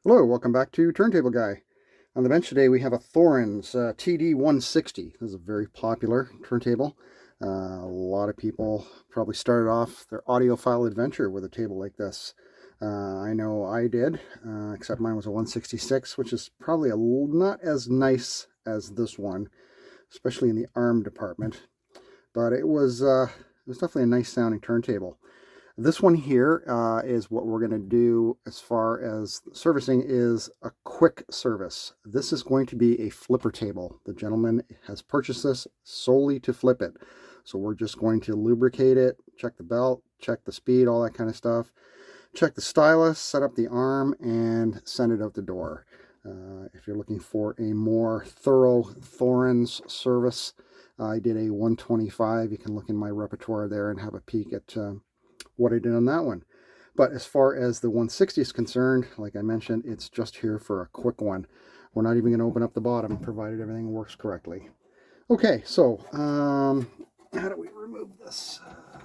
Hello, welcome back to Turntable Guy. On the bench today we have a Thorens TD-160. This is a very popular turntable. A lot of people probably started off their audiophile adventure with a table like this. I know I did, except mine was a 166, which is probably not as nice as this one, especially in the arm department. But it was definitely a nice sounding turntable. This one here is what we're going to do as far as servicing is a quick service. This is going to be a flipper table. The gentleman has purchased this solely to flip it. So we're just going to lubricate it, check the belt, check the speed, all that kind of stuff. Check the stylus, set up the arm, and send it out the door. If you're looking for a more thorough Thorens service, I did a 125. You can look in my repertoire there and have a peek at what I did on that one. But as far as the 160 is concerned, like I mentioned, it's just here for a quick one. We're not even going to open up the bottom, provided everything works correctly. Okay, so how do we remove this?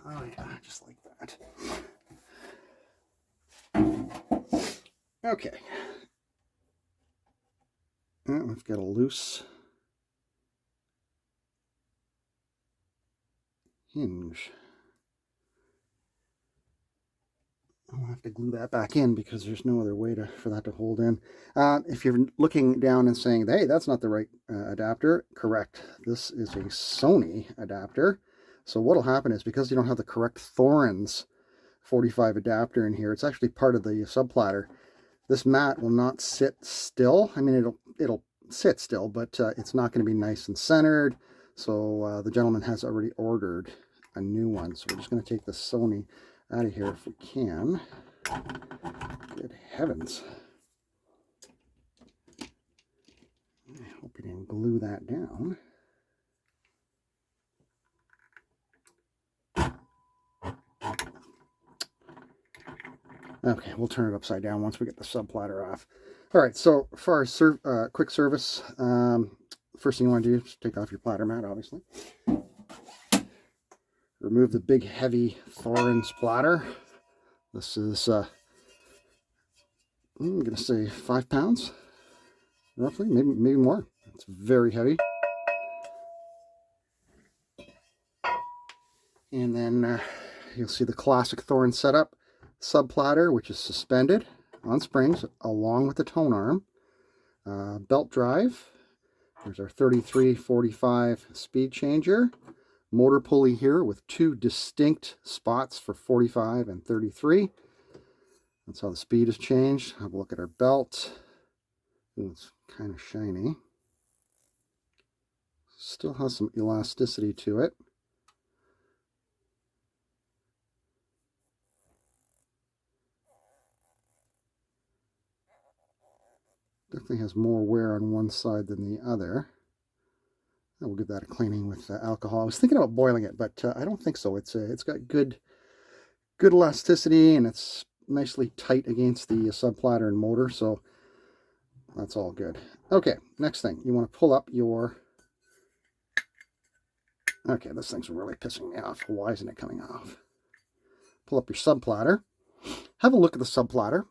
Oh yeah, just like that. Okay. We've got a loose hinge. I'll have to glue that back in because there's no other way for that to hold in. If you're looking down and saying, hey, that's not the right adapter, correct. This is a Sony adapter. So what'll happen is because you don't have the correct Thorens 45 adapter in here, it's actually part of the subplatter. This mat will not sit still. I mean, it'll sit still, but it's not going to be nice and centered. So the gentleman has already ordered a new one. So we're just going to take the Sony out of here if we can. Good heavens. I hope he didn't glue that down. Okay, we'll turn it upside down once we get the subplatter off. All right, so for our quick service, first thing you want to do is take off your platter mat, obviously. Remove the big, heavy Thorens platter. This is, I'm going to say 5 pounds, roughly, maybe more. It's very heavy. And then you'll see the classic Thorens setup. Subplatter, which is suspended on springs along with the tone arm. Belt drive. There's our 3345 speed changer. Motor pulley here with 2 distinct spots for 45 and 33. That's how the speed is changed. Have a look at our belt. Ooh, it's kind of shiny. Still has some elasticity to it. Definitely has more wear on one side than the other. We'll give that a cleaning with alcohol. I was thinking about boiling it, but I don't think so. It's got good elasticity, and it's nicely tight against the subplatter and motor, so that's all good. Okay, next thing, you want to pull up your... Okay, this thing's really pissing me off. Why isn't it coming off? Pull up your subplatter. Have a look at the subplatter.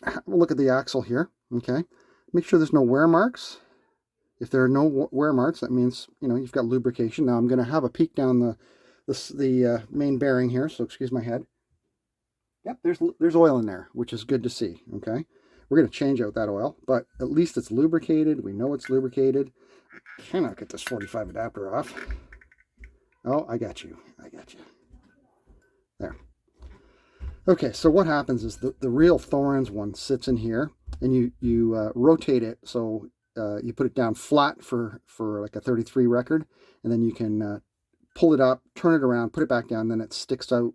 Have a look at the axle here, okay? Make sure there's no wear marks. If there are no wear marks, that means, you know, you've got lubrication. Now I'm going to have a peek down the main bearing here, so excuse my head. Yep, there's oil in there, which is good to see, okay? We're going to change out that oil, but at least it's lubricated. We know it's lubricated. I cannot get this 45 adapter off. Oh, I got you. There. Okay, so what happens is the real Thorens one sits in here, and you rotate it so you put it down flat for like a 33 record, and then you can pull it up, turn it around, put it back down, then it sticks out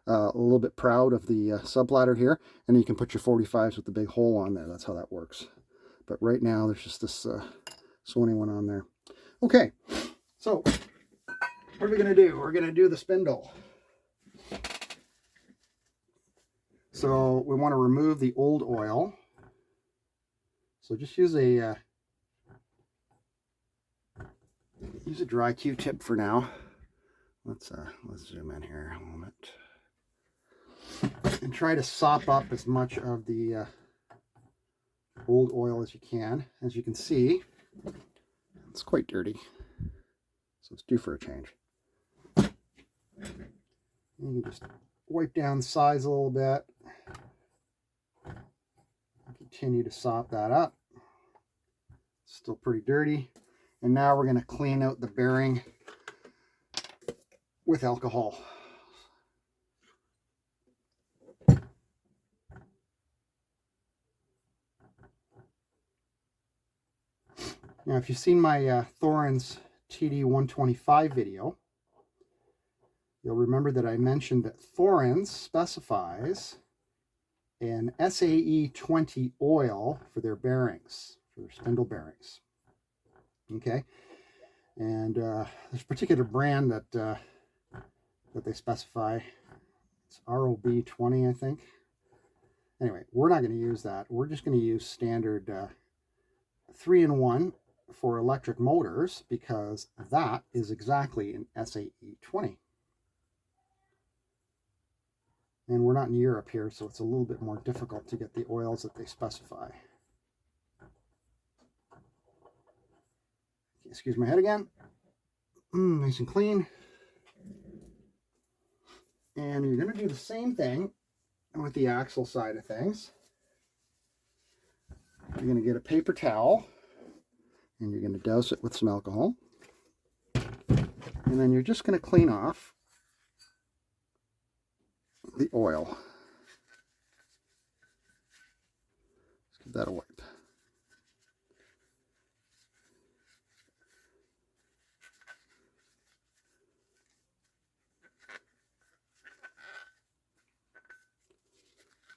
a little bit proud of the subplatter here, and then you can put your 45s with the big hole on there. That's how that works. But right now there's just this Sony one on there. Okay, so what are we going to do? We're going to do the spindle. So we want to remove the old oil. So just use a dry Q-tip for now. Let's zoom in here a moment and try to sop up as much of the old oil as you can. As you can see, it's quite dirty, so it's due for a change. And you can just wipe down the sides a little bit. Continue to sop that up. Still pretty dirty. And now we're going to clean out the bearing with alcohol. Now, if you've seen my Thorens TD-125 video, you'll remember that I mentioned that Thorens specifies an SAE 20 oil for their bearings, for their spindle bearings. Okay, and there's a particular brand that that they specify. It's ROB 20, I think. Anyway, we're not going to use that. We're just going to use standard 3-in-1 for electric motors, because that is exactly an SAE 20. And we're not in Europe here, so it's a little bit more difficult to get the oils that they specify. Excuse my head again. Nice and clean. And you're going to do the same thing with the axle side of things. You're going to get a paper towel and you're going to douse it with some alcohol. And then you're just going to clean off the oil. Let's give that a wipe.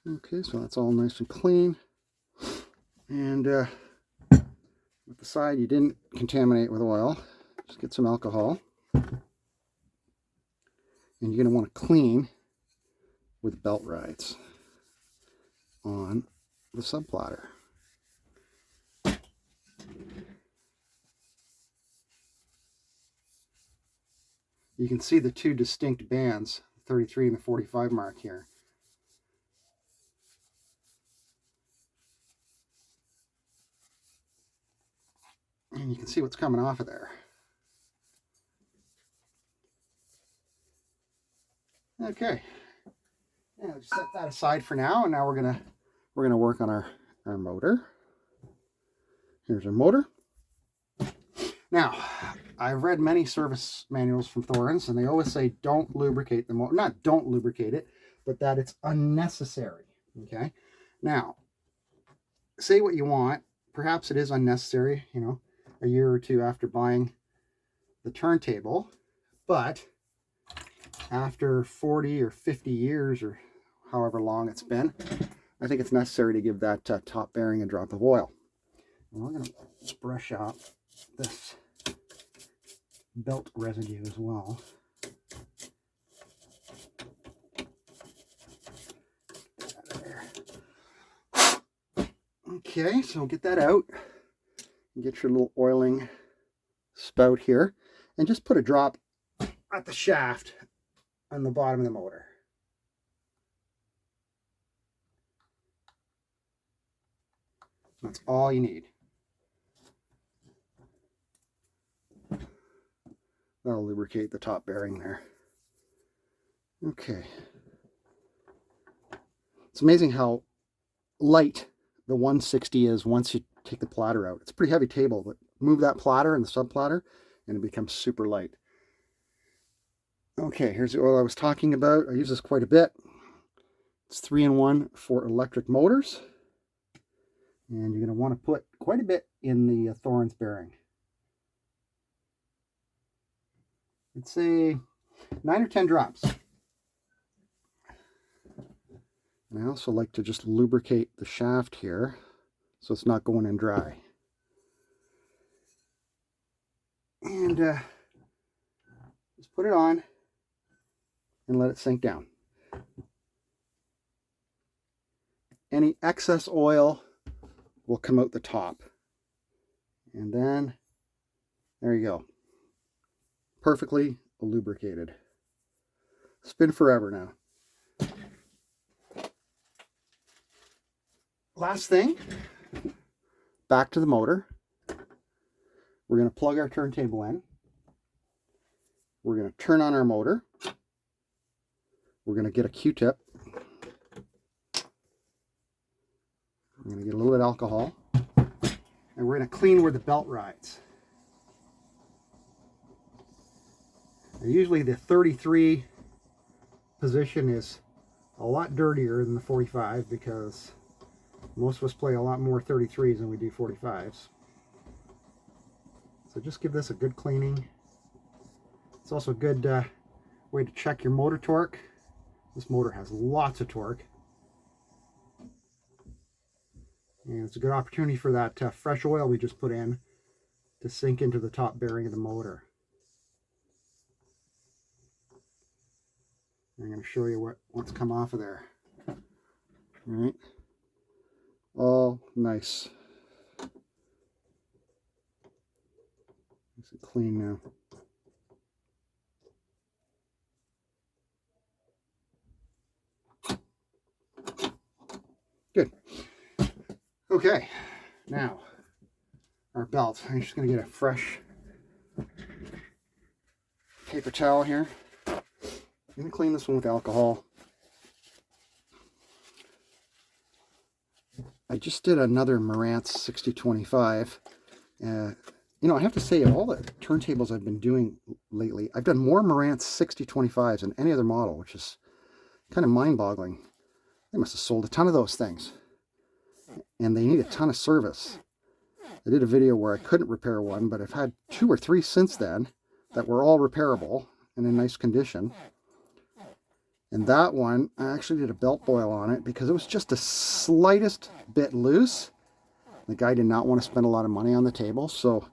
Okay, so that's all nice and clean. And with the side you didn't contaminate with oil, just get some alcohol. And you're going to want to clean with belt rides on the subplatter. You can see the two distinct bands, the 33 and the 45 mark here. And you can see what's coming off of there. Okay, now just set that aside for now, and now we're gonna work on our motor. Here's our motor. Now, I've read many service manuals from Thorens, and they always say don't lubricate the motor. Not don't lubricate it, but that it's unnecessary. Okay. Now, say what you want. Perhaps it is unnecessary, you know, a year or two after buying the turntable, but after 40 or 50 years or however long it's been, I think it's necessary to give that top bearing a drop of oil. And we're going to brush off this belt residue as well. Get that out of there. Okay, so get that out. Get your little oiling spout here, and just put a drop at the shaft on the bottom of the motor. That's all you need. That'll lubricate the top bearing there. Okay. It's amazing how light the 160 is once you take the platter out. It's a pretty heavy table, but move that platter and the sub platter and it becomes super light. Okay, here's the oil I was talking about. I use this quite a bit. It's 3-in-1 for electric motors. And you're going to want to put quite a bit in the Thorens bearing. I'd say 9 or 10 drops. And I also like to just lubricate the shaft here so it's not going in dry. And just put it on and let it sink down. Any excess oil will come out the top. And then, there you go. Perfectly lubricated. Spin forever now. Last thing, back to the motor. We're going to plug our turntable in. We're going to turn on our motor. We're going to get a Q-tip. We're going to get a little bit of alcohol. And we're going to clean where the belt rides. Now, usually the 33 position is a lot dirtier than the 45 because most of us play a lot more 33s than we do 45s. So just give this a good cleaning. It's also a good way to check your motor torque. This motor has lots of torque. And it's a good opportunity for that fresh oil we just put in to sink into the top bearing of the motor. I'm going to show you what's come off of there. All right. All nice. Nice and clean now. Good. Okay, now our belt. I'm just going to get a fresh paper towel here. I'm going to clean this one with alcohol. I just did another Marantz 6025. You know, I have to say, of all the turntables I've been doing lately, I've done more Marantz 6025s than any other model, which is kind of mind-boggling. They must have sold a ton of those things. And they need a ton of service. I did a video where I couldn't repair one, but I've had 2 or 3 since then that were all repairable and in nice condition. And that one, I actually did a belt boil on it because it was just the slightest bit loose. The guy did not want to spend a lot of money on the table, so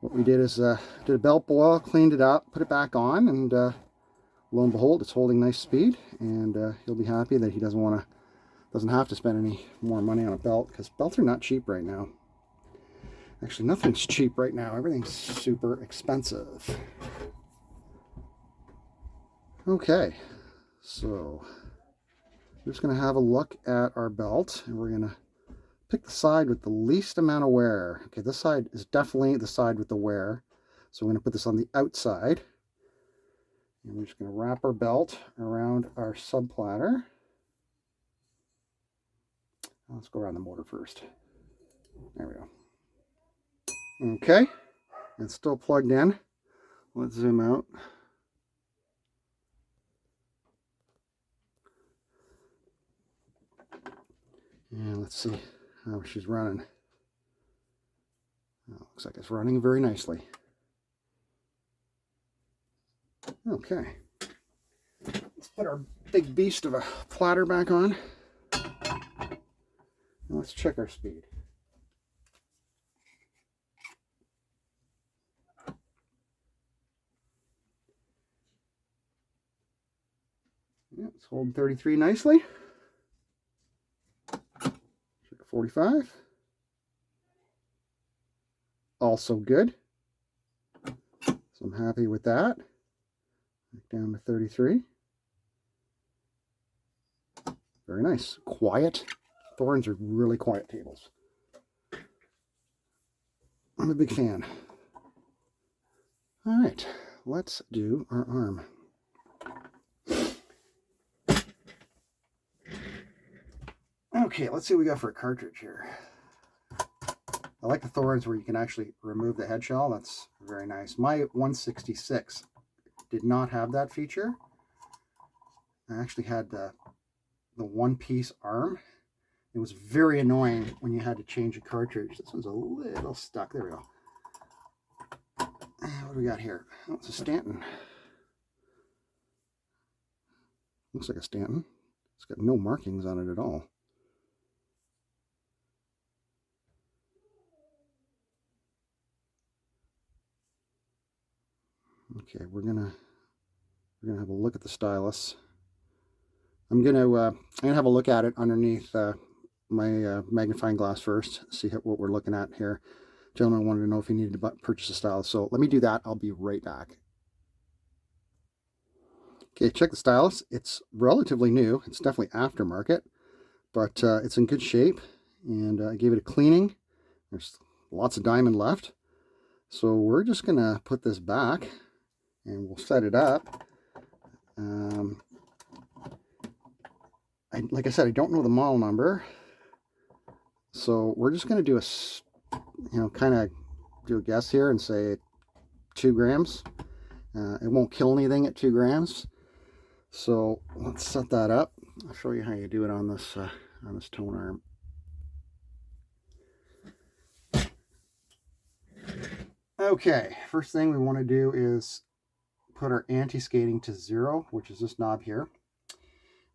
what we did is did a belt boil, cleaned it up, put it back on, and lo and behold, it's holding nice speed, and he'll be happy that he doesn't have to spend any more money on a belt, because belts are not cheap right now. Actually, nothing's cheap right now. Everything's super expensive. Okay, so we're just going to have a look at our belt, and we're going to pick the side with the least amount of wear. Okay, this side is definitely the side with the wear. So we're going to put this on the outside. And we're just going to wrap our belt around our subplatter. Let's go around the motor first. There we go. Okay, it's still plugged in. Let's zoom out. And let's see how she's running. Oh, looks like it's running very nicely. Okay, let's put our big beast of a platter back on. And let's check our speed. Yeah, it's holding 33 nicely. Check 45. Also good. So I'm happy with that. Down to 33. Very nice. Quiet. Thorens are really quiet tables. I'm a big fan. All right, let's do our arm. Okay, let's see what we got for a cartridge here. I like the Thorens where you can actually remove the head shell. That's very nice. My 166 did not have that feature. I actually had the one-piece arm. It was very annoying when you had to change a cartridge. This one's a little stuck. There we go. What do we got here? Oh, it's a Stanton. Looks like a Stanton. It's got no markings on it at all. Okay, we're gonna have a look at the stylus. I'm gonna have a look at it underneath my magnifying glass first. See what we're looking at here. Gentleman wanted to know if he needed to purchase a stylus, so let me do that. I'll be right back. Okay, check the stylus. It's relatively new. It's definitely aftermarket, but it's in good shape. And I gave it a cleaning. There's lots of diamond left. So we're just going to put this back and we'll set it up. Like I said, I don't know the model number. So we're just going to do kind of do a guess here and say 2 grams. It won't kill anything at 2 grams. So let's set that up. I'll show you how you do it on this tone arm. Okay, first thing we want to do is put our anti-skating to 0, which is this knob here.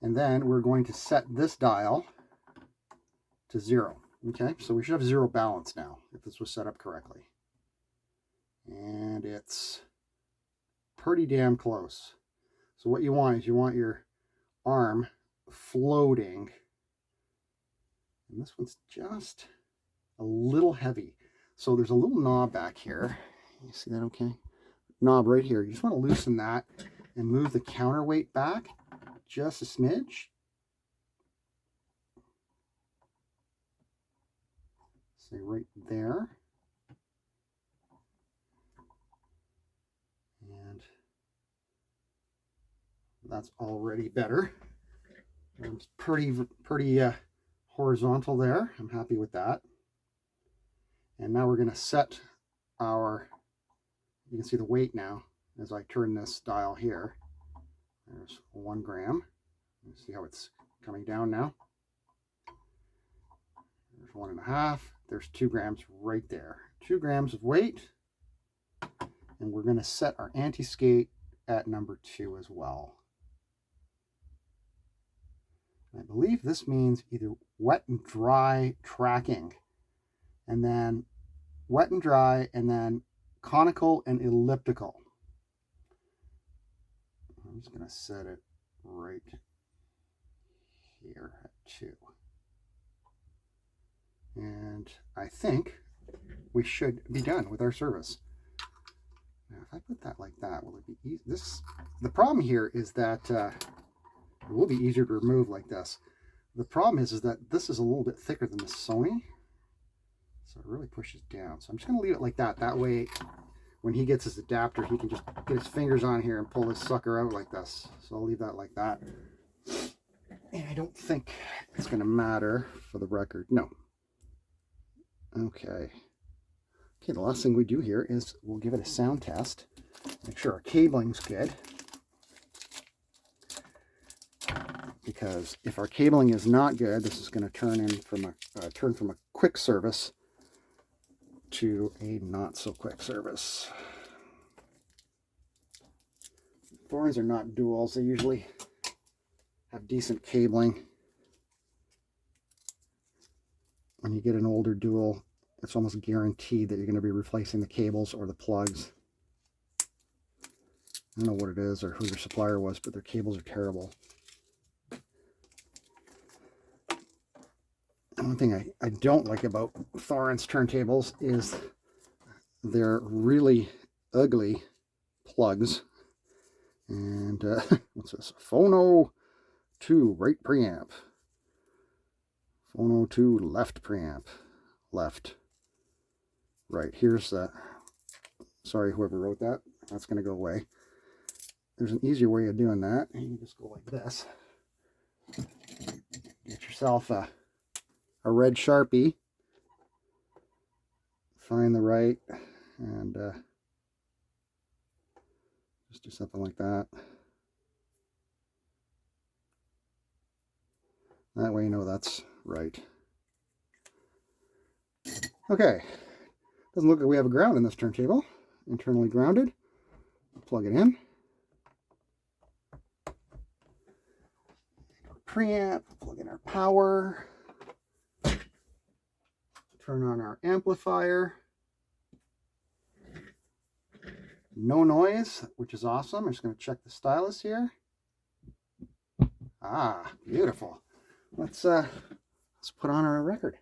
And then we're going to set this dial to 0. Okay, so we should have 0 balance now if this was set up correctly. And it's pretty damn close. So what you want is you want your arm floating. And this one's just a little heavy. So there's a little knob back here. You see that okay? Knob right here. You just want to loosen that and move the counterweight back just a smidge. Say right there. And that's already better. It's pretty horizontal there. I'm happy with that. And now we're going to set our, you can see the weight now as I turn this dial here. There's 1 gram. You see how it's coming down now? There's 1.5. There's 2 grams right there. 2 grams of weight. And we're going to set our anti-skate at number 2 as well. I believe this means either wet and dry tracking, and then wet and dry, and then conical and elliptical. I'm just going to set it right here at 2. And I think we should be done with our service. Now, if I put that like that, will it be easy? The problem here is that it will be easier to remove like this. The problem is that this is a little bit thicker than the Sony. So it really pushes down. So I'm just going to leave it like that. That way, when he gets his adapter, he can just get his fingers on here and pull this sucker out like this. So I'll leave that like that. And I don't think it's going to matter for the record. No. Okay. Okay, the last thing we do here is we'll give it a sound test. Make sure our cabling's good. Because if our cabling is not good, this is going to turn from a quick service to a not so quick service. Thorens are not duals. They usually have decent cabling. When you get an older dual, it's almost guaranteed that you're going to be replacing the cables or the plugs. I don't know what it is or who their supplier was, but their cables are terrible. One thing I don't like about Thorens turntables is they're really ugly plugs. And what's this? Phono 2 right preamp. Phono 2 left preamp. Left. Right, here's the, sorry whoever wrote that, that's going to go away. There's an easier way of doing that. You can just go like this. Get yourself a red Sharpie. Find the right, and just do something like that. That way you know that's right. Okay. Doesn't look like we have a ground in this turntable. Internally grounded. Plug it in. Our preamp. Plug in our power. Turn on our amplifier. No noise, which is awesome. I'm just going to check the stylus here. Ah, beautiful. Let's put on our record.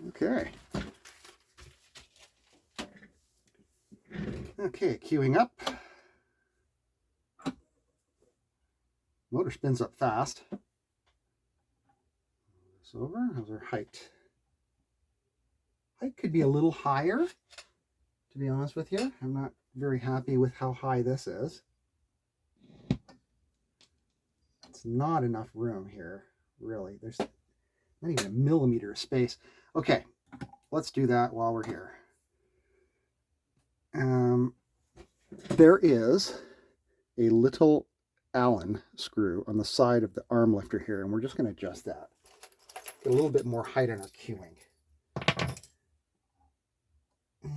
Okay. Okay, queuing up. Motor spins up fast. This over. How's our height? Height could be a little higher, to be honest with you. I'm not very happy with how high this is. It's not enough room here, really. There's not even a millimeter of space. Okay, let's do that while we're here. There is a little Allen screw on the side of the arm lifter here, and we're just going to adjust that. Get a little bit more height on our queuing.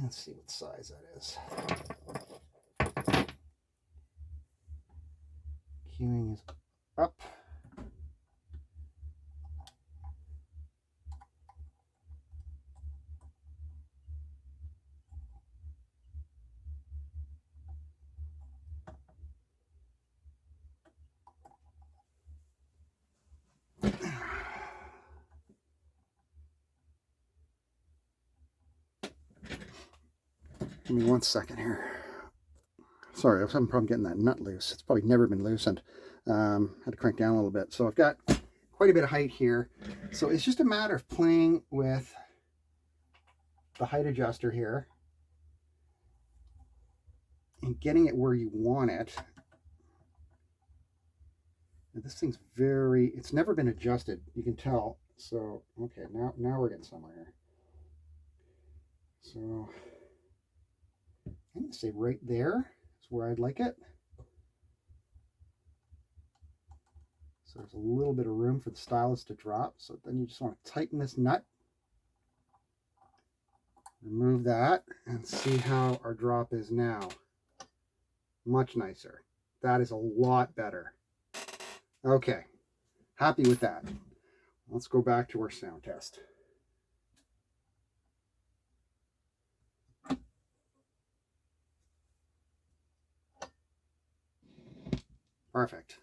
Let's see what size that is. Queuing is up. Give me 1 second here. Sorry, I was having a problem getting that nut loose. It's probably never been loosened. Had to crank down a little bit. So I've got quite a bit of height here. So it's just a matter of playing with the height adjuster here and getting it where you want it. And this thing's it's never been adjusted, you can tell. So, okay, now we're getting somewhere here. So I'm going to say right there is where I'd like it. So there's a little bit of room for the stylus to drop. So then you just want to tighten this nut. Remove that and see how our drop is now. Much nicer. That is a lot better. Okay, happy with that. Let's go back to our sound test. Perfect.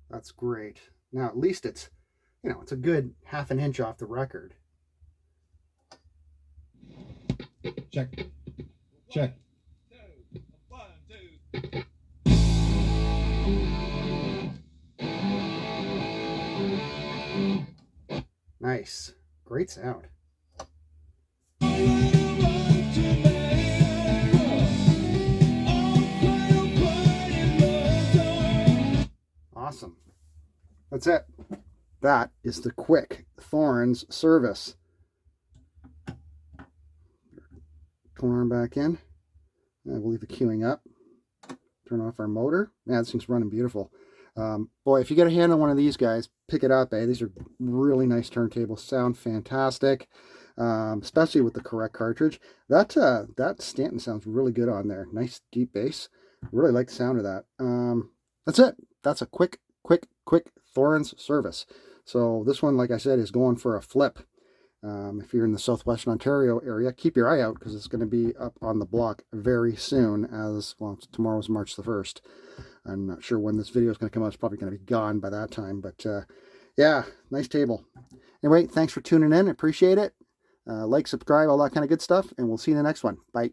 That's great. Now at least it's, it's a good ½ inch off the record. Check. Check. 1, 2. Nice. Great sound. Awesome. That's it. That is the quick Thorens service. Tone arm back in. We'll leave the queuing up. Turn off our motor. Man, this thing's running beautiful. Boy, if you get a hand on one of these guys, pick it up. These are really nice turntables. Sound fantastic, especially with the correct cartridge. That Stanton sounds really good on there. Nice deep bass. Really like the sound of that. That's it. That's a quick Thorens service. So this one, like I said, is going for a flip. If you're in the southwestern Ontario area, keep your eye out because it's going to be up on the block very soon. Tomorrow's March the 1st. I'm not sure when this video is going to come out. It's probably going to be gone by that time. But yeah, nice table. Anyway, thanks for tuning in. Appreciate it. Like, subscribe, all that kind of good stuff. And we'll see you in the next one. Bye.